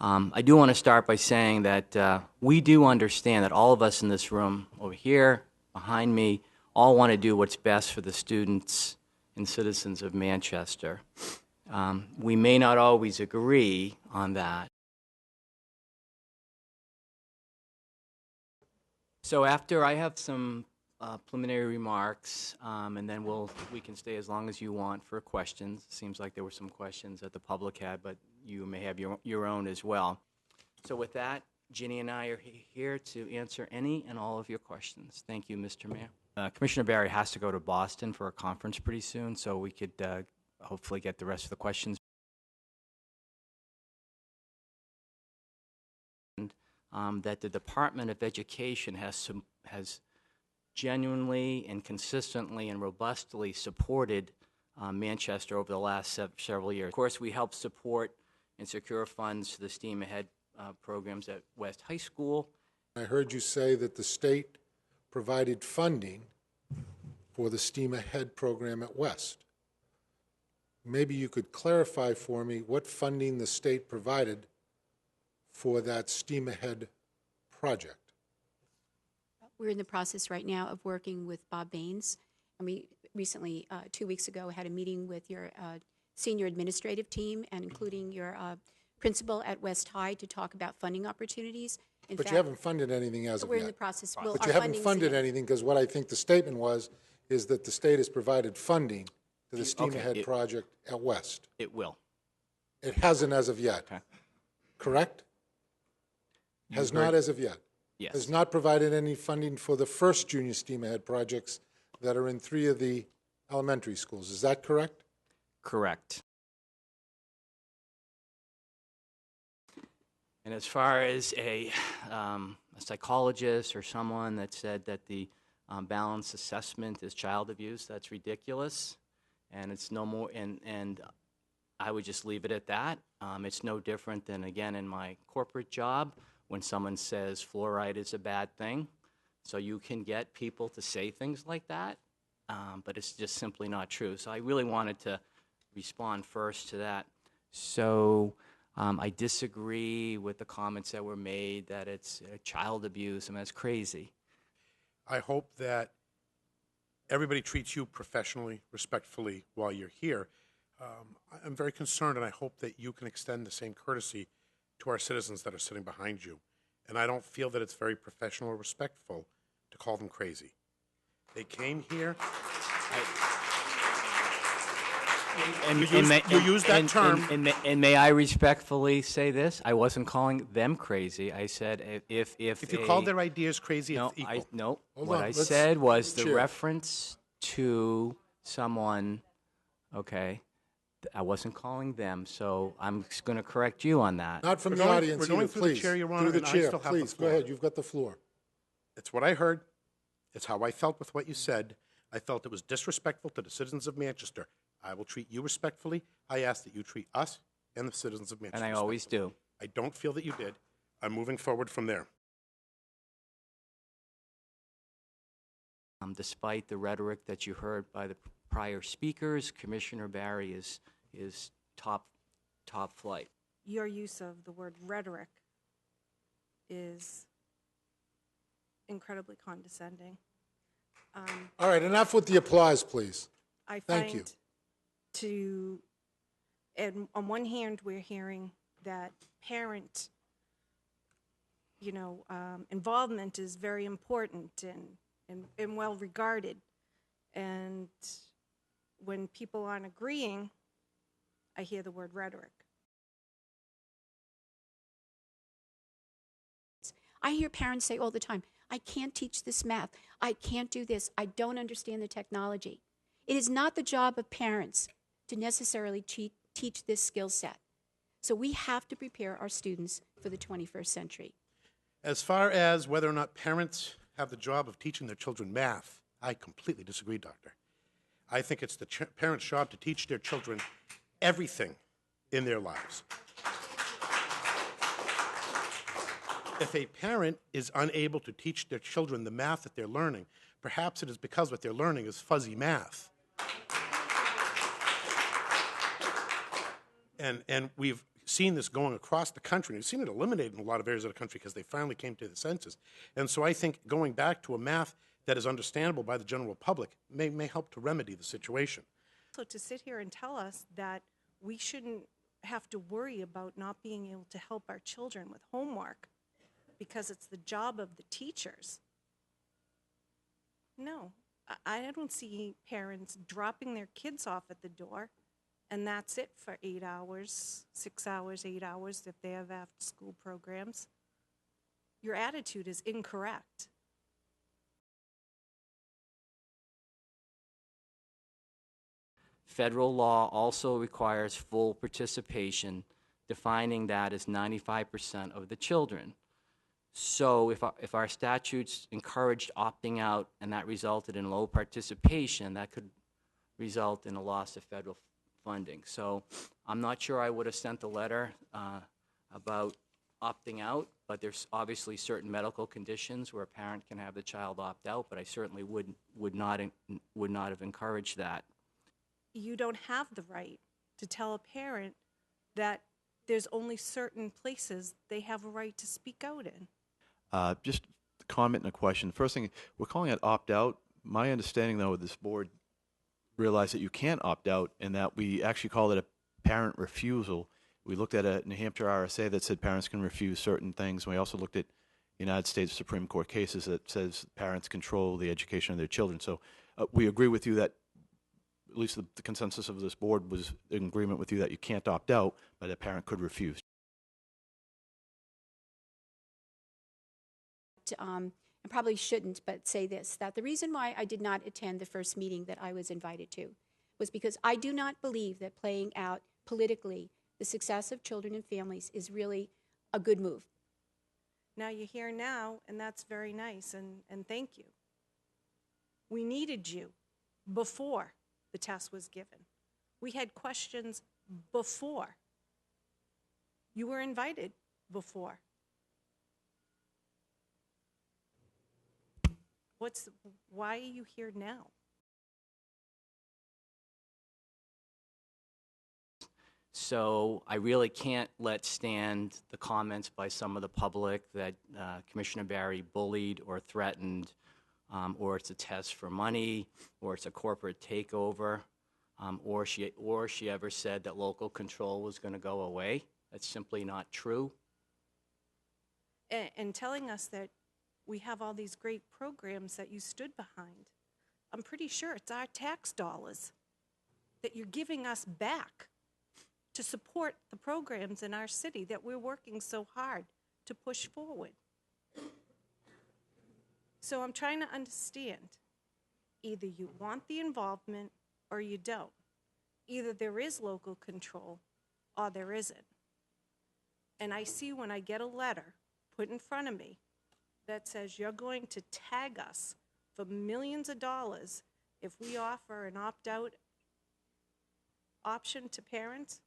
I do want to start by saying that we do understand that all of us in this room, over here, behind me, all want to do what's best for the students and citizens of Manchester. We may not always agree on that. So after I have some preliminary remarks, and then we can stay as long as you want for questions. Seems like there were some questions that the public had, but you may have your own as well. So with that, Ginny and I are here to answer any and all of your questions. Thank you, Mr. Mayor. Commissioner Barry has to go to Boston for a conference pretty soon, so we could hopefully get the rest of the questions. That the Department of Education has genuinely and consistently and robustly supported Manchester over the last several years. Of course, we help support and secure funds to the STEAM Ahead programs at West High School. I heard you say that the state provided funding for the STEAM Ahead program at West. Maybe you could clarify for me what funding the state provided for that STEAM Ahead project. We're in the process right now of working with Bob Baines, and we recently, 2 weeks ago, had a meeting with your senior administrative team and including your principal at West High to talk about funding opportunities. But you haven't funded anything as of yet. We're in the process. Well, but you haven't funded anything, because what I think the statement is that the state has provided funding to the STEAM Ahead project at West. It will. It hasn't as of yet. Okay. Correct? Has not as of yet. Yes. Has not provided any funding for the first junior STEAM Ahead projects that are in 3 of the elementary schools. Is that correct? Correct. And as far as a psychologist or someone that said that the balanced assessment is child abuse, that's ridiculous, and it's no more. And I would just leave it at that. It's no different than, again, in my corporate job when someone says fluoride is a bad thing. So you can get people to say things like that, but it's just simply not true. So I really wanted to respond first to that. So I disagree with the comments that were made that it's child abuse. I mean, that's crazy. I hope that everybody treats you professionally, respectfully while you're here. I'm very concerned, and I hope that you can extend the same courtesy to our citizens that are sitting behind you. And I don't feel that it's very professional or respectful to call them crazy. They came here. You used that term. And may I respectfully say this? I wasn't calling them crazy. I said if you called their ideas crazy, it's equal. What I said was the reference to someone, okay, I wasn't calling them, so I'm just going to correct you on that. Not from the audience. We're going through the chair you're on, and I still have the floor. Please, go ahead. You've got the floor. It's what I heard. It's how I felt with what you said. I felt it was disrespectful to the citizens of Manchester. I will treat you respectfully. I ask that you treat us and the citizens of Manchester And I always do. I don't feel that you did. I'm moving forward from there. Despite the rhetoric that you heard by the prior speakers, Commissioner Barry is top flight. Your use of the word rhetoric is incredibly condescending. All right, enough with the applause, please. Thank you. And on one hand, we're hearing that parent, involvement is very important and well regarded. And when people aren't agreeing, I hear the word rhetoric. I hear parents say all the time, I can't teach this math. I can't do this. I don't understand the technology. It is not the job of parents to necessarily teach this skill set. So we have to prepare our students for the 21st century. As far as whether or not parents have the job of teaching their children math, I completely disagree, Doctor. I think it's the parents' job to teach their children everything in their lives. If a parent is unable to teach their children the math that they're learning, perhaps it is because what they're learning is fuzzy math. And we've seen this going across the country. We've seen it eliminated in a lot of areas of the country because they finally came to the census. And so I think going back to a math that is understandable by the general public may help to remedy the situation. So to sit here and tell us that we shouldn't have to worry about not being able to help our children with homework because it's the job of the teachers. No, I don't see parents dropping their kids off at the door and that's it for 8 hours, 6 hours, 8 hours if they have after-school programs. Your attitude is incorrect. Federal law also requires full participation, defining that as 95% of the children. So if our statutes encouraged opting out and that resulted in low participation, that could result in a loss of federal funding. So I'm not sure I would have sent a letter about opting out, but there's obviously certain medical conditions where a parent can have the child opt out, but I certainly would not have encouraged that. You don't have the right to tell a parent that there's only certain places they have a right to speak out in. Just a comment and a question. First thing, we're calling it opt-out. My understanding, though, this board realized that you can't opt out and that we actually called it a parent refusal. We looked at a New Hampshire RSA that said parents can refuse certain things. We also looked at United States Supreme Court cases that says parents control the education of their children. So we agree with you that at least the consensus of this board was in agreement with you that you can't opt out, but a parent could refuse. I probably shouldn't, but say this, that the reason why I did not attend the first meeting that I was invited to was because I do not believe that playing out politically the success of children and families is really a good move. Now you're here now, and that's very nice, and thank you. We needed you before the test was given. We had questions before. You were invited before. Why are you here now? So I really can't let stand the comments by some of the public that Commissioner Barry bullied or threatened, or it's a test for money, or it's a corporate takeover, or she ever said that local control was going to go away. That's simply not true. And telling us that we have all these great programs that you stood behind. I'm pretty sure it's our tax dollars that you're giving us back to support the programs in our city that we're working so hard to push forward. So I'm trying to understand. Either you want the involvement or you don't. Either there is local control or there isn't. And I see when I get a letter put in front of me that says you're going to tag us for millions of dollars if we offer an opt-out option to parents,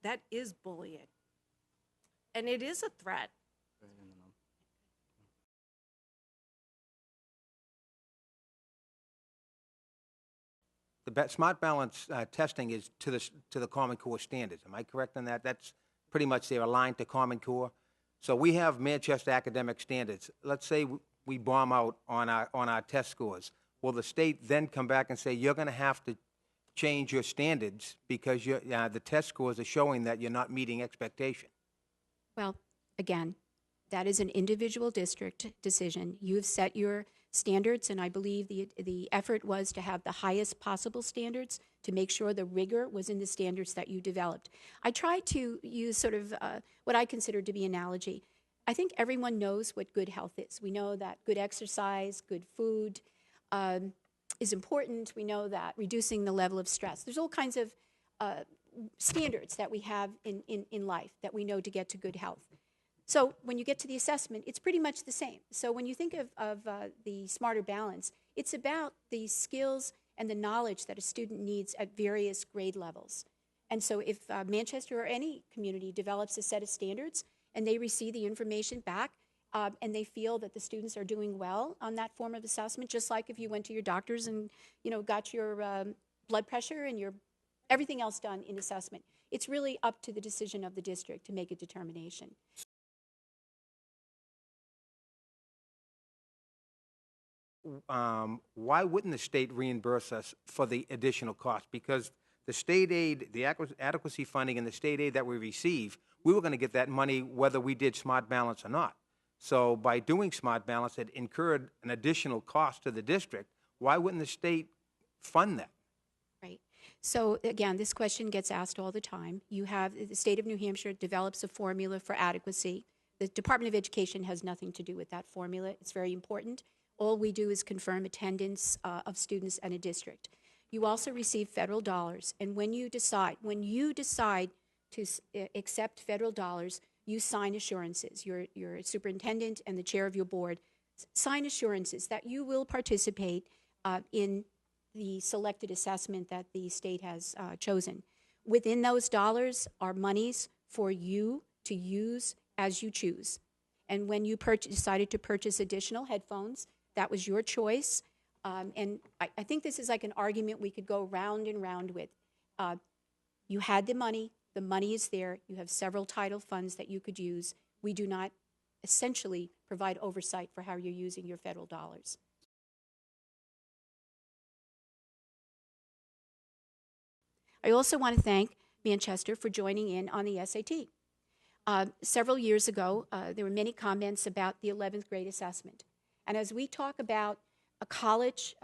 that is bullying. And it is a threat. The smart balance testing is to the Common Core standards. Am I correct on that? That's pretty much they're aligned to Common Core. So we have Manchester academic standards. Let's say we bomb out on our test scores. Will the state then come back and say you're going to have to change your standards because the test scores are showing that you're not meeting expectation? Well, again, that is an individual district decision. You've set your standards, and I believe the effort was to have the highest possible standards to make sure the rigor was in the standards that you developed. I try to use sort of what I consider to be analogy. I think everyone knows what good health is. We know that good exercise, good food is important. We know that reducing the level of stress. There's all kinds of standards that we have in life that we know to get to good health. So when you get to the assessment, it's pretty much the same. So when you think of the smarter balance, it's about the skills and the knowledge that a student needs at various grade levels. And so if Manchester or any community develops a set of standards and they receive the information back and they feel that the students are doing well on that form of assessment, just like if you went to your doctors and got your blood pressure and your everything else done in assessment, it's really up to the decision of the district to make a determination. Why wouldn't the state reimburse us for the additional cost? Because the state aid, the adequacy funding and the state aid that we receive, we were going to get that money whether we did Smart Balance or not. So by doing Smart Balance, it incurred an additional cost to the district. Why wouldn't the state fund that? Right. So again, this question gets asked all the time. You have, the state of New Hampshire develops a formula for adequacy. The Department of Education has nothing to do with that formula. It's very important. All we do is confirm attendance of students and a district. You also receive federal dollars, and when you decide to accept federal dollars, you sign assurances. Your superintendent and the chair of your board sign assurances that you will participate in the selected assessment that the state has chosen. Within those dollars are monies for you to use as you choose. And when you decided to purchase additional headphones, that was your choice. And I think this is like an argument we could go round and round with. You had the money is there, you have several title funds that you could use. We do not essentially provide oversight for how you're using your federal dollars. I also want to thank Manchester for joining in on the SAT. Several years ago, there were many comments about the 11th grade assessment. And as we talk about a college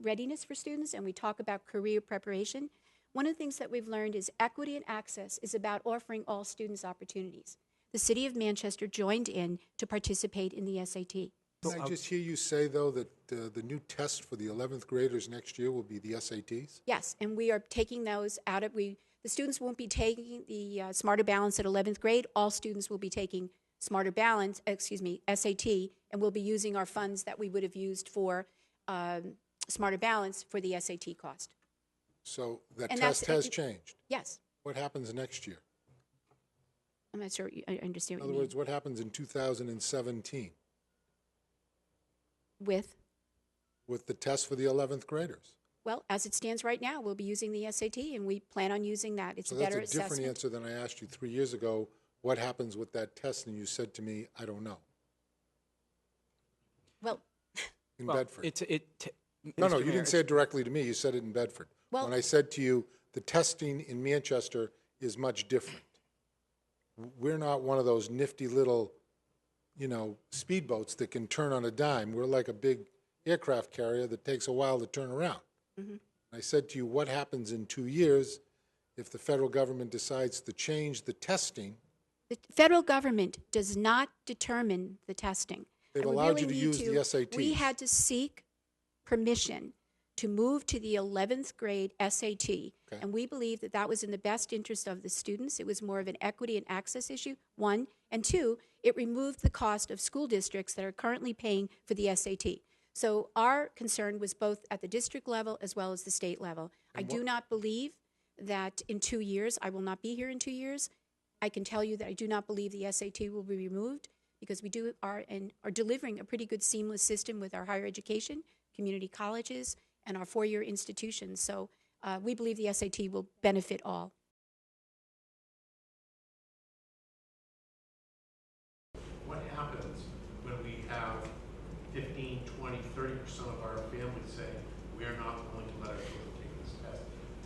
readiness for students and we talk about career preparation, one of the things that we've learned is equity and access is about offering all students opportunities. The city of Manchester joined in to participate in the SAT. Can I just hear you say, though, that the new test for the 11th graders next year will be the SATs? Yes, and we are taking those out of, the students won't be taking the Smarter Balance at 11th grade. All students will be taking SAT, and we'll be using our funds that we would have used for Smarter Balance for the SAT cost. So that And test has changed. Yes. What happens next year? I'm not sure I understand In what other you words, what happens in 2017 mean. With? with the test for the 11th graders? Well, as it stands right now, we'll be using the SAT, and we plan on using that. It's So a that's better a different assessment. answer than I asked you 3 years ago. What happens with that test? And you said to me, I don't know. Well, In Bedford. No, Mr. you Mayor, didn't say it directly to me. You said it in Bedford. Well- When I said to you, the testing in Manchester is much different. We're not one of those nifty little, speedboats that can turn on a dime. We're like a big aircraft carrier that takes a while to turn around. Mm-hmm. I said to you, what happens in 2 years if the federal government decides to change the testing? the federal government does not determine the testing. They've And we allowed really you to need use the SATs. We had to seek permission to move to the 11th grade SAT, and we believe that that was in the best interest of the students. It was more of an equity and access issue, one, and two, it removed the cost of school districts that are currently paying for the SAT. So our concern was both at the district level as well as the state level. I do not believe that in 2 years, I will not be here in 2 years. I can tell you that I do not believe the SAT will be removed because we are delivering a pretty good seamless system with our higher education, community colleges, and our four-year institutions. So we believe the SAT will benefit all. What happens when we have 15, 20, 30% of our families say, we are not willing to let our children take this test?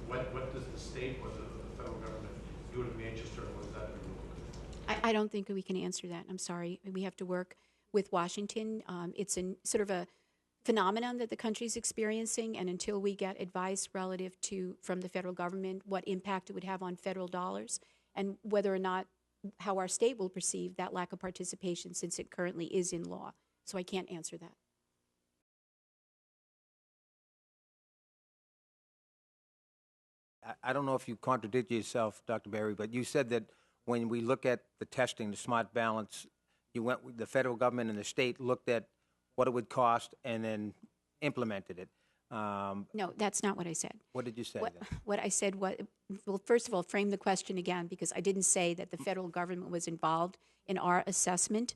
What does the state or the federal government do in Manchester, or is that removed? I don't think we can answer that. I'm sorry. We have to work with Washington. It's sort of a phenomenon that the country's experiencing, and until we get advice relative to from the federal government what impact it would have on federal dollars and whether or not how our state will perceive that lack of participation since it currently is in law. So I can't answer that. I don't know if you contradict yourself, Dr. Berry, but you said that when we look at the testing, the Smart Balance, the federal government and the state looked at what it would cost and then implemented it. No, that's not what I said. What did you say? What I said was, well, first of all, frame the question again, because I didn't say that the federal government was involved in our assessment.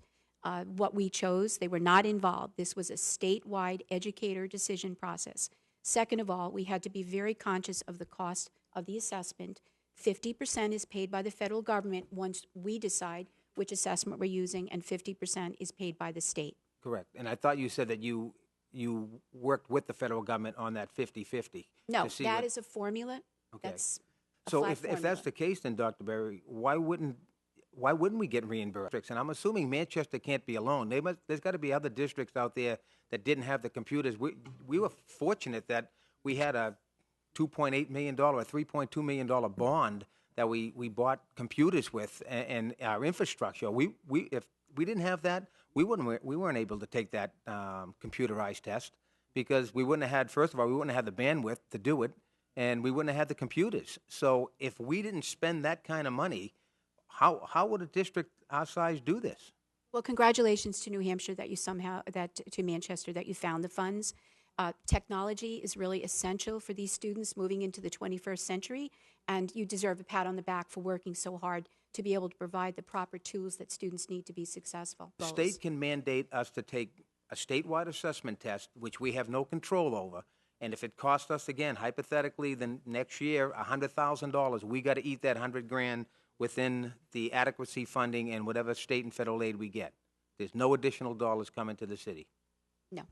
What we chose, they were not involved. This was a statewide educator decision process. Second of all, we had to be very conscious of the cost of the assessment. 50% is paid by the federal government once we decide which assessment we're using, and 50% is paid by the state. Correct. And I thought you said that you worked with the federal government on that 50-50. No, to see that what- is a formula. Okay. That's a So flat if that's formula. the case, then, Dr. Berry, why wouldn't we get reimbursed? And I'm assuming Manchester can't be alone. There's got to be other districts out there that didn't have the computers. We were fortunate that we had a $2.8 million, a $3.2 million bond that we bought computers with and our infrastructure. If we didn't have that, we weren't able to take that computerized test because we wouldn't have had, first of all, we wouldn't have had the bandwidth to do it, and we wouldn't have had the computers. So if we didn't spend that kind of money, how would a district our size do this? Well, congratulations to New Hampshire that you to Manchester that you found the funds. Technology is really essential for these students moving into the 21st century, and you deserve a pat on the back for working so hard to be able to provide the proper tools that students need to be successful. The state can mandate us to take a statewide assessment test, which we have no control over, and if it costs us, again, hypothetically, then next year, $100,000, we got to eat that $100,000 within the adequacy funding and whatever state and federal aid we get. There's no additional dollars coming to the city. No.